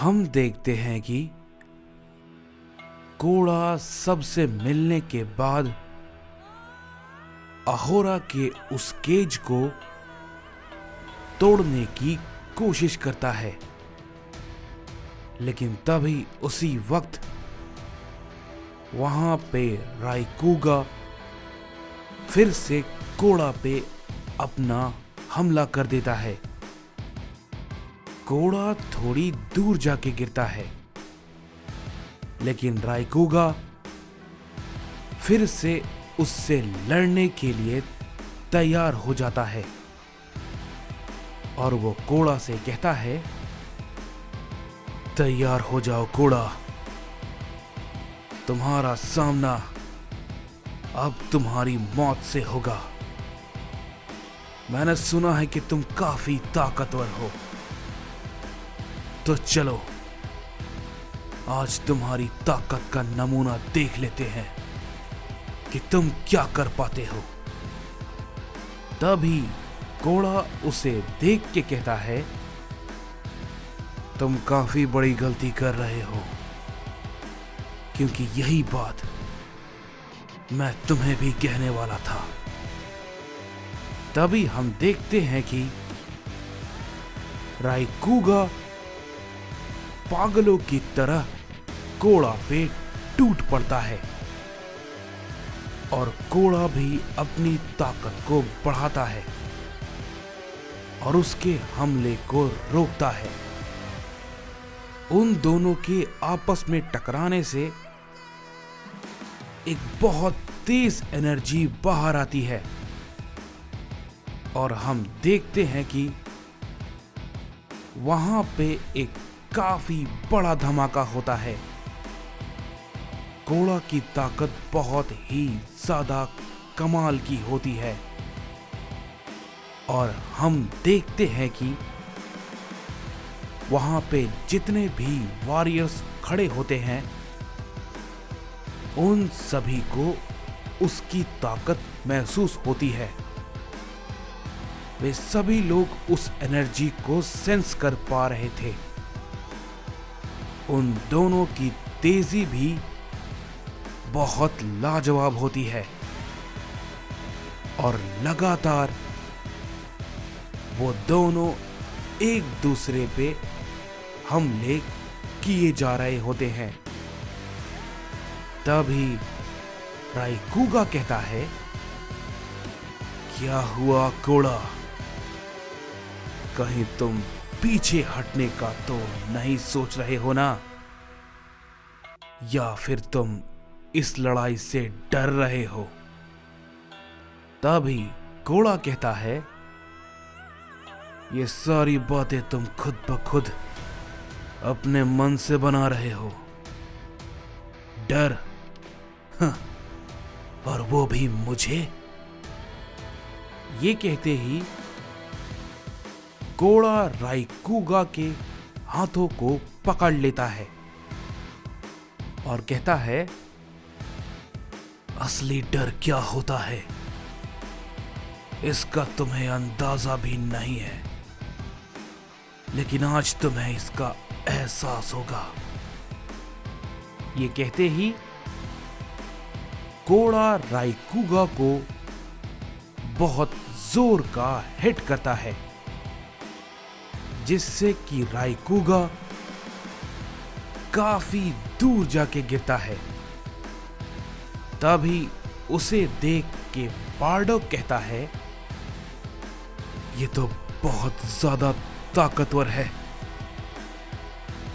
हम देखते हैं कि कोड़ा सबसे मिलने के बाद अहोरा के उस केज को तोड़ने की कोशिश करता है, लेकिन तभी उसी वक्त वहां पे राइकुगा फिर से कोड़ा पे अपना हमला कर देता है। कोड़ा थोड़ी दूर जाके गिरता है, लेकिन राइकुगा फिर से उससे लड़ने के लिए तैयार हो जाता है और वो कोड़ा से कहता है, तैयार हो जाओ कोड़ा, तुम्हारा सामना अब तुम्हारी मौत से होगा। मैंने सुना है कि तुम काफी ताकतवर हो, तो चलो आज तुम्हारी ताकत का नमूना देख लेते हैं कि तुम क्या कर पाते हो। तभी कोड़ा उसे देख के कहता है, तुम काफी बड़ी गलती कर रहे हो, क्योंकि यही बात मैं तुम्हें भी कहने वाला था। तभी हम देखते हैं कि राइकुगा पागलों की तरह कोड़ा पे टूट पड़ता है और कोड़ा भी अपनी ताकत को बढ़ाता है और उसके हमले को रोकता है। उन दोनों के आपस में टकराने से एक बहुत तेज एनर्जी बाहर आती है और हम देखते हैं कि वहां पे एक काफी बड़ा धमाका होता है। कोड़ा की ताकत बहुत ही ज्यादा कमाल की होती है और हम देखते हैं कि वहां पे जितने भी वॉरियर्स खड़े होते हैं उन सभी को उसकी ताकत महसूस होती है। वे सभी लोग उस एनर्जी को सेंस कर पा रहे थे। उन दोनों की तेजी भी बहुत लाजवाब होती है और लगातार वो दोनों एक दूसरे पे हमले किए जा रहे होते हैं। तभी राइकुगा कहता है, क्या हुआ कोड़ा, कहीं तुम पीछे हटने का तो नहीं सोच रहे हो ना, या फिर तुम इस लड़ाई से डर रहे हो। तभी कोड़ा कहता है, ये सारी बातें तुम खुद ब खुद अपने मन से बना रहे हो। डर, हाँ, और वो भी मुझे। ये कहते ही कोड़ा राइकुगा के हाथों को पकड़ लेता है और कहता है, असली डर क्या होता है इसका तुम्हें अंदाजा भी नहीं है, लेकिन आज तुम्हें इसका एहसास होगा। ये कहते ही कोड़ा राइकुगा को बहुत जोर का हिट करता है, जिससे कि राइकुगा काफी दूर जाके गिरता है। तभी उसे देख के बार्डोक कहता है, ये तो बहुत ज्यादा ताकतवर है,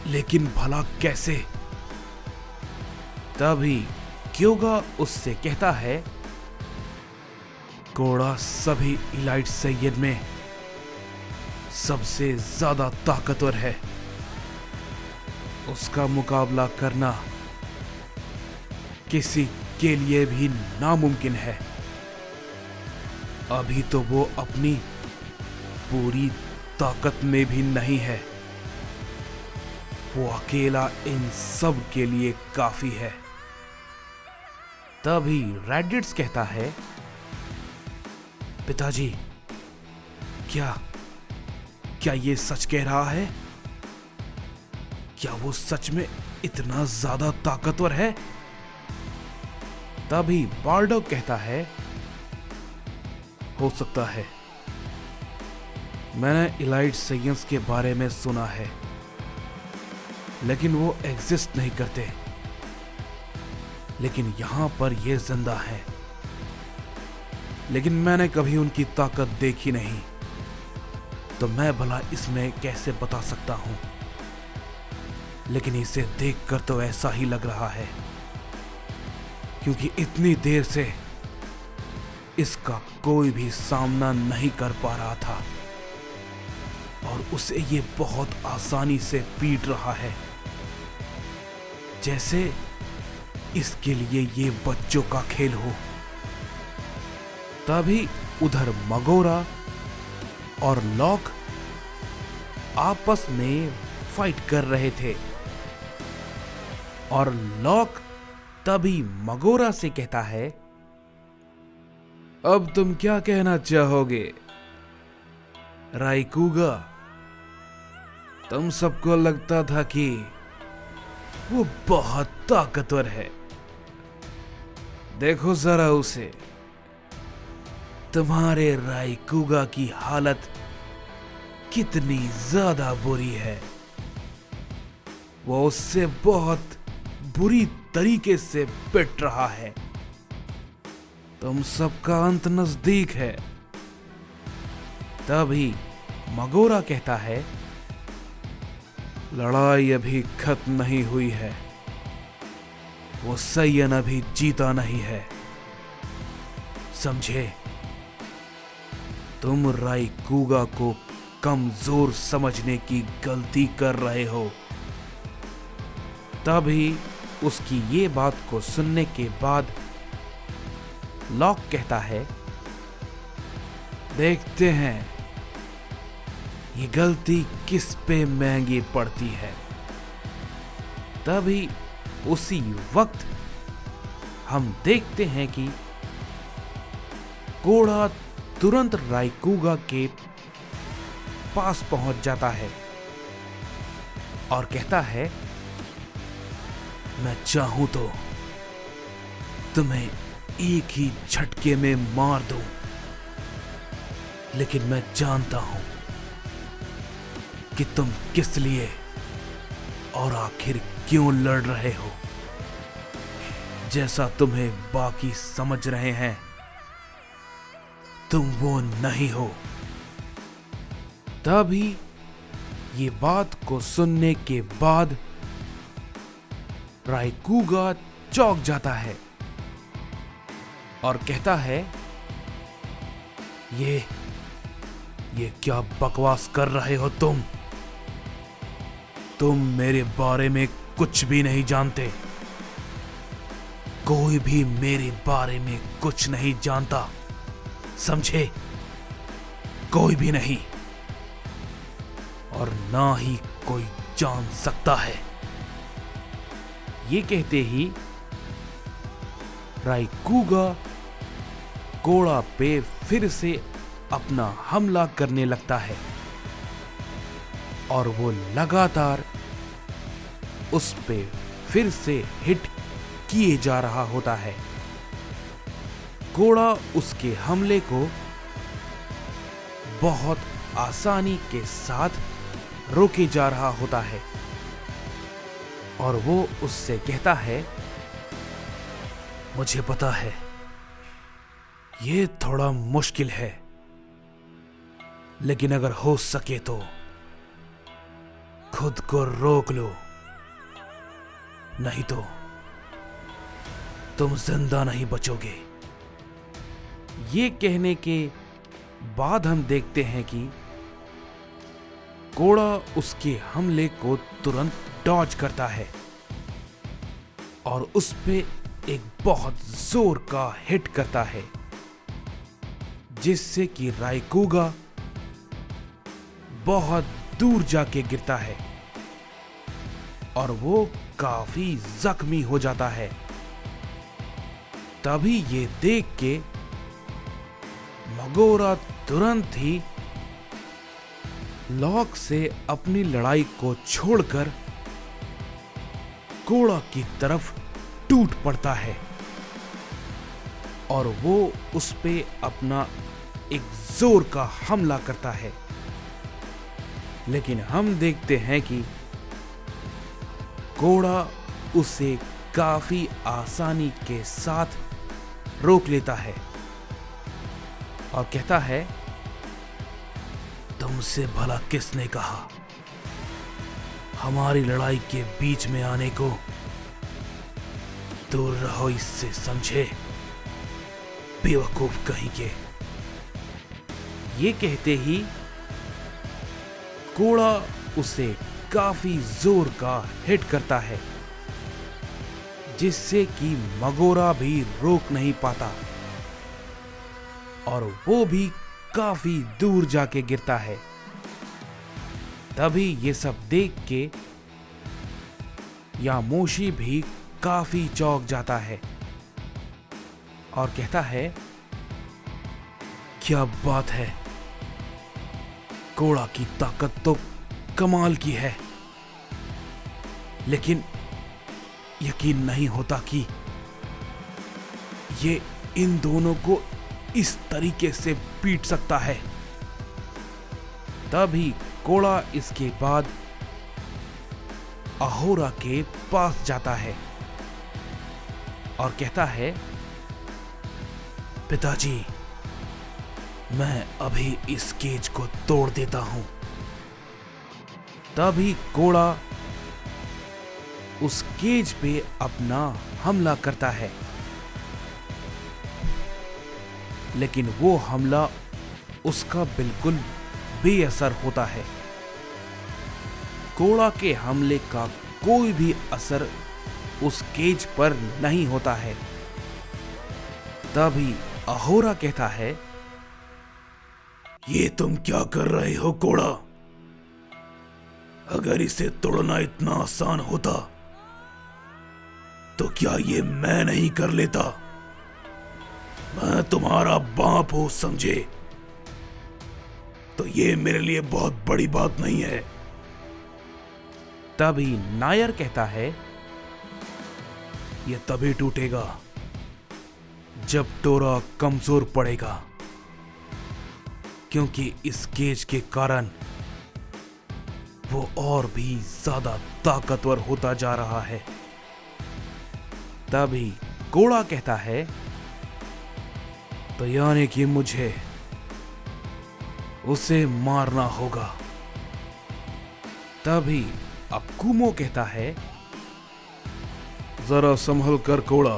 लेकिन भला कैसे। तभी क्योगा उससे कहता है, कोड़ा सभी इलाइट सैयद में सबसे ज्यादा ताकतवर है, उसका मुकाबला करना किसी के लिए भी नामुमकिन है। अभी तो वो अपनी पूरी ताकत में भी नहीं है, वो अकेला इन सब के लिए काफी है। तभी रैडिट्स कहता है, पिताजी, क्या ये सच कह रहा है? क्या वो सच में इतना ज्यादा ताकतवर है? तभी बार्डोक कहता है, हो सकता है। मैंने इलाइट साइंस के बारे में सुना है, लेकिन वो एग्जिस्ट नहीं करते। लेकिन यहां पर ये जिंदा है, लेकिन मैंने कभी उनकी ताकत देखी नहीं, तो मैं भला इसमें कैसे बता सकता हूं। लेकिन इसे देखकर तो ऐसा ही लग रहा है, क्योंकि इतनी देर से इसका कोई भी सामना नहीं कर पा रहा था और उसे ये बहुत आसानी से पीट रहा है, जैसे इसके लिए ये बच्चों का खेल हो। तभी उधर मगोरा और लॉक आपस में फाइट कर रहे थे और लॉक तभी मगोरा से कहता है, अब तुम क्या कहना चाहोगे राइकुगा? तुम सबको लगता था कि वो बहुत ताकतवर है, देखो जरा उसे। तुम्हारे राइकुगा की हालत कितनी ज्यादा बुरी है। वो उससे बहुत बुरी तरीके से पिट रहा है। तुम सबका अंत नजदीक है। तभी मगोरा कहता है, लड़ाई अभी खत्म नहीं हुई है। वो सैयन अभी जीता नहीं है, समझे? तुम राइकुगा को कमजोर समझने की गलती कर रहे हो। तभी उसकी ये बात को सुनने के बाद लॉक कहता है, देखते हैं ये गलती किस पे महंगी पड़ती है। तभी उसी वक्त हम देखते हैं कि कोड़ा तुरंत राइकुगा के पास पहुंच जाता है और कहता है, मैं चाहूं तो तुम्हें एक ही झटके में मार दूं, लेकिन मैं जानता हूं कि तुम किस लिए और आखिर क्यों लड़ रहे हो। जैसा तुम्हें बाकी समझ रहे हैं, तुम वो नहीं हो। तभी ये बात को सुनने के बाद राइकुगा चौंक जाता है और कहता है, ये क्या बकवास कर रहे हो तुम? तुम मेरे बारे में कुछ भी नहीं जानते। कोई भी मेरे बारे में कुछ नहीं जानता, समझे? कोई भी नहीं, और ना ही कोई जान सकता है। ये कहते ही राइकुगा कोड़ा पे फिर से अपना हमला करने लगता है और वो लगातार उस पे फिर से हिट किए जा रहा होता है। कोड़ा उसके हमले को बहुत आसानी के साथ रोके जा रहा होता है और वो उससे कहता है, मुझे पता है ये थोड़ा मुश्किल है, लेकिन अगर हो सके तो खुद को रोक लो, नहीं तो तुम जिंदा नहीं बचोगे। ये कहने के बाद हम देखते हैं कि कोड़ा उसके हमले को तुरंत डॉज करता है और उस पे एक बहुत जोर का हिट करता है, जिससे कि राइकुगा बहुत दूर जाके गिरता है और वो काफी जख्मी हो जाता है। तभी ये देख के मगोरा तुरंत ही लॉक से अपनी लड़ाई को छोड़कर कोड़ा की तरफ टूट पड़ता है और वो उस पे अपना एक जोर का हमला करता है। लेकिन हम देखते हैं कि कोड़ा उसे काफी आसानी के साथ रोक लेता है और कहता है, तुमसे भला किसने कहा हमारी लड़ाई के बीच में आने को? दूर रहो इससे, समझे बेवकूफ कहीं के। ये कहते ही कोड़ा उसे काफी जोर का हिट करता है, जिससे कि मगोरा भी रोक नहीं पाता और वो भी काफी दूर जाके गिरता है। तभी ये सब देख के यामोशी भी काफी चौंक जाता है और कहता है, क्या बात है, कोड़ा की ताकत तो कमाल की है, लेकिन यकीन नहीं होता कि ये इन दोनों को इस तरीके से पीट सकता है। तभी कोड़ा इसके बाद अहोरा के पास जाता है और कहता है, पिताजी, मैं अभी इस केज को तोड़ देता हूं। तभी कोड़ा उस केज पे अपना हमला करता है, लेकिन वो हमला उसका बिल्कुल बेअसर होता है। कोड़ा के हमले का कोई भी असर उस केज पर नहीं होता है। तभी अहोरा कहता है, ये तुम क्या कर रहे हो कोड़ा? अगर इसे तोड़ना इतना आसान होता तो क्या ये मैं नहीं कर लेता? मैं तुम्हारा बाप हूं, समझे? तो ये मेरे लिए बहुत बड़ी बात नहीं है। तभी नायर कहता है, यह तभी टूटेगा जब टोरा कमजोर पड़ेगा, क्योंकि इस केज के कारण वो और भी ज्यादा ताकतवर होता जा रहा है। तभी कोड़ा कहता है, तो यानी कि मुझे उसे मारना होगा। तभी अकुमो कहता है, जरा संभल कर कोड़ा।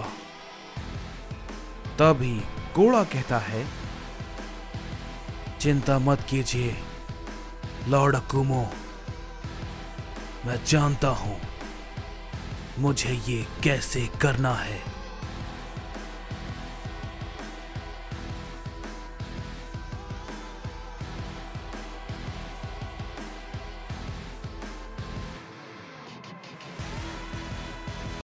तभी कोड़ा कहता है, चिंता मत कीजिए लॉर्ड अकुमो, मैं जानता हूं मुझे ये कैसे करना है।